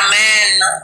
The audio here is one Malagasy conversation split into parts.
Amen.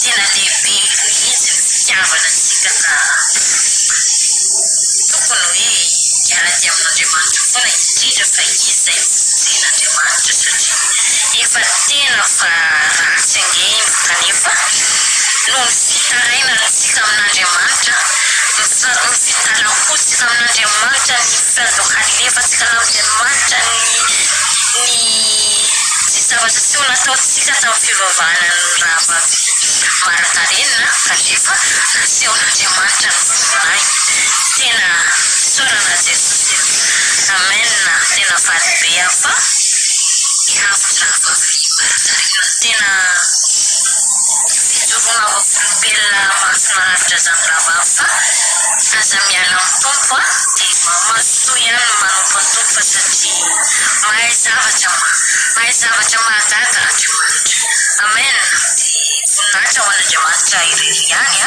tena lehibe mihitsy ny fitiavanantsika ka tokony hoe hiara-dia amin'Andriamanitra foana indrindra fa izy izay mifonjen'Andriamanitra satria efa tena fa ratsy angeny kanefa no fitarainantsika amin'Andriamanitra mifitarakotsika amin'Andriamanitra ny fiandohalefantsika amin'Andriamanitra ny tsy zavatra tsy ho nataontsika tamin'ny fivavahana ny rahavavy marakarena kanefa nasehon'Andriamanitra ny vonay tena sorana Jesosy amen tena valy be fa ihafatra rahavavy marakarena tena fitoroana vavolombelona mahafinaritra zany rahavavy fa aza miala amin'ny tompo dia mahazo ihany manompo ny tompo fa satria mahay zavatra mahagaga Andriamanitra amen dia voninahitra ho an'Andriamanitra irery ihany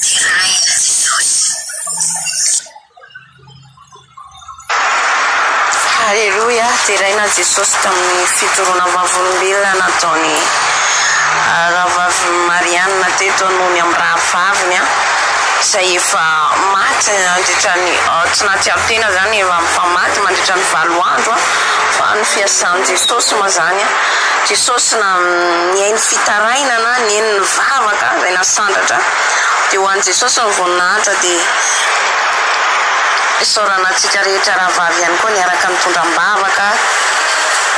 dia rahina Jesosy. Haleluya, dia rahina Jesosy tamin'ny fitoroana vavolombelona nataony rahavavy Marianina teto nohony amin'ny rahavaviny izay efa maty mandritrany tsy nahatsiaro-tena zany efa mifamaty mandritra ny 7 andro fa ny fiasan'i Jesosy moa zany Jesosy na niainy fitarainana niainy ny vavaka izay nasandratra dia ho an'i Jesosy ny voninahitra dia isaorana antsika rehetra rahavavy ihany koa niaraka mitondram-bavaka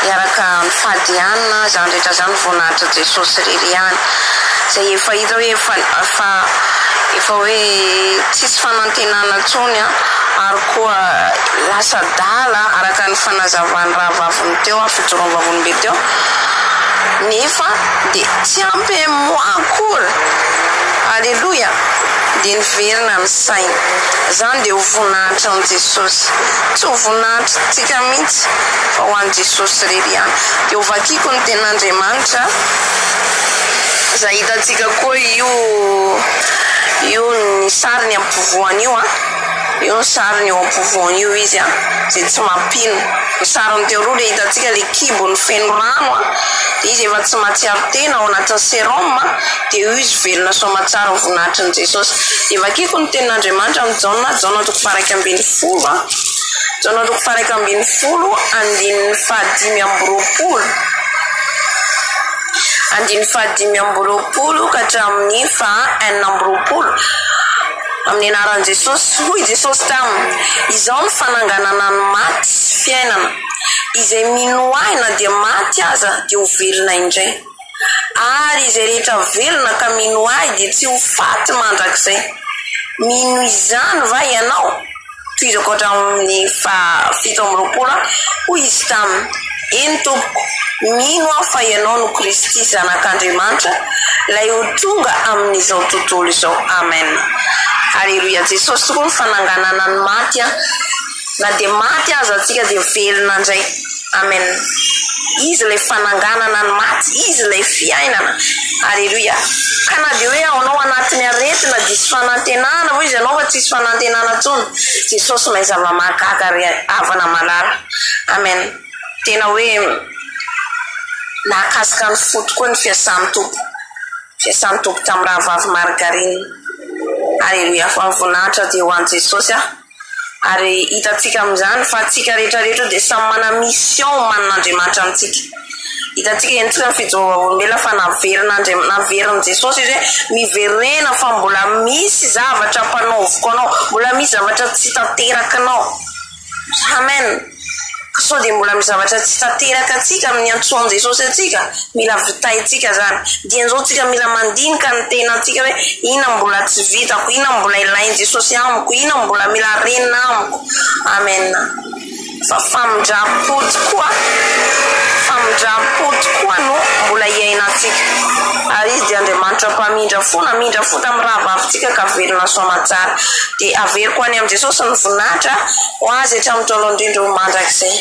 niaraka mifadianina zany rehetra zany voninahitra Jesosy rery ihany izay efa hita hoe efa hoe tsisy fanantenana tsony ary koa lasa dala araka ny fanazavany rahavaviny teo fitoroana vavolombelona teo nefa dia tsy ampy moa akory. Haleluya, dia niverina ny saina zany dia ho voninahitra amin'ny Jesosy tsy ho voninahitra tsika mihitsy fa ho an'i Jesosy rery ihany dia ho vakiko ny ten'Andriamanitra izay hitantsika koa io ny sariny ampovoany io io ny sariny eo ampovoany io izy izay tsy mampino ny sariny teo roa dia hitantsika le kibo ny feno rano dia izy efa tsy mahatsiaro tena ao anatin'ny serom dia io izy velona soamatsara ny voninahitry ny Jesosy dia vakiko ny ten'Andriamanitra amin'ny Jaona toko faraiky ambin'ny folo Jaona toko faraiky ambin'ny folo andininy fahadimy amby roapolo andiny fahadimy amby roapolo ka hatramin'ny faha-enina amby roapolo amin'ny anaran'i Jesosy. Hoy Jesosy taminy, izao ny fananganana ny maty sy fiainana, izay minoaina dia maty aza dia ho velona indray, ary izay rehetra velona ka minoay dia tsy ho faty mandrakizay. Mino izany va ianao? Toizako hatramin'ny faha-fito amby roapolo hoy izy taminy, eny tompoko, mino aho fa ianao no Kristy zanak'Andriamanitra ilay ho tonga amin'izao tontolo izao. Amen. Haleluya, Jesosy tokoa ny fananganana ny maty na dia maty aza atsika dia velona indray. Amen. Izy ilay fananganana ny maty, izy ilay fiainana. Haleluya. Ka na dia hoe aonao anatin'ny aretina diso fanantenana ho izy ianao fa tsisy fanantenana tsony, Jesosy mahay zava-mahagaga ary havana malala. Amen. Tena hoe nakasika ny foto koa ny fiasan'ny tompo tamin'ny rahavavy Margarine. Haleluya, fa voninahitra dia ho an'i Jesosy ary hitantsika amin'izany fa tsika rehetrarehetra dia samy mana mission manan'Andriamanitra amintsika. Hitantsika entsika ny fijoroam-vavolombelona fa naverin'i Jesosy izy hoe miverena fa mbola misy zavatra mpanaoviko anao, mbola misy zavatra tsy tanterakanao. Amen. Sao dia mbola misy zavatra tsy tanteraka atsika amin'ny antsoan'i Jesosy atsika, mila vitaitsika zany. Dian'izao tsika mila mandinika ny tenantsika hoe ina mbola tsy vitako, ina mbola ilain'i Jesosy amiko, ina mbola mila renina amiko. Amen. Fa famindram-pody koa no mbola iainantsika. Ary izy dia Andriamanitra mpamindra fo tamin'ny rahavavitsika ka velona soamatsara. Dia averiko any amin'i Jesosy ny voninahitra ho azy hatramin'ny taolo indrindra ho mandrakizay.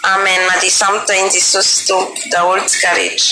Amen. Na dia samy tohin'i Jesosy tompo daholo tsika rehetra.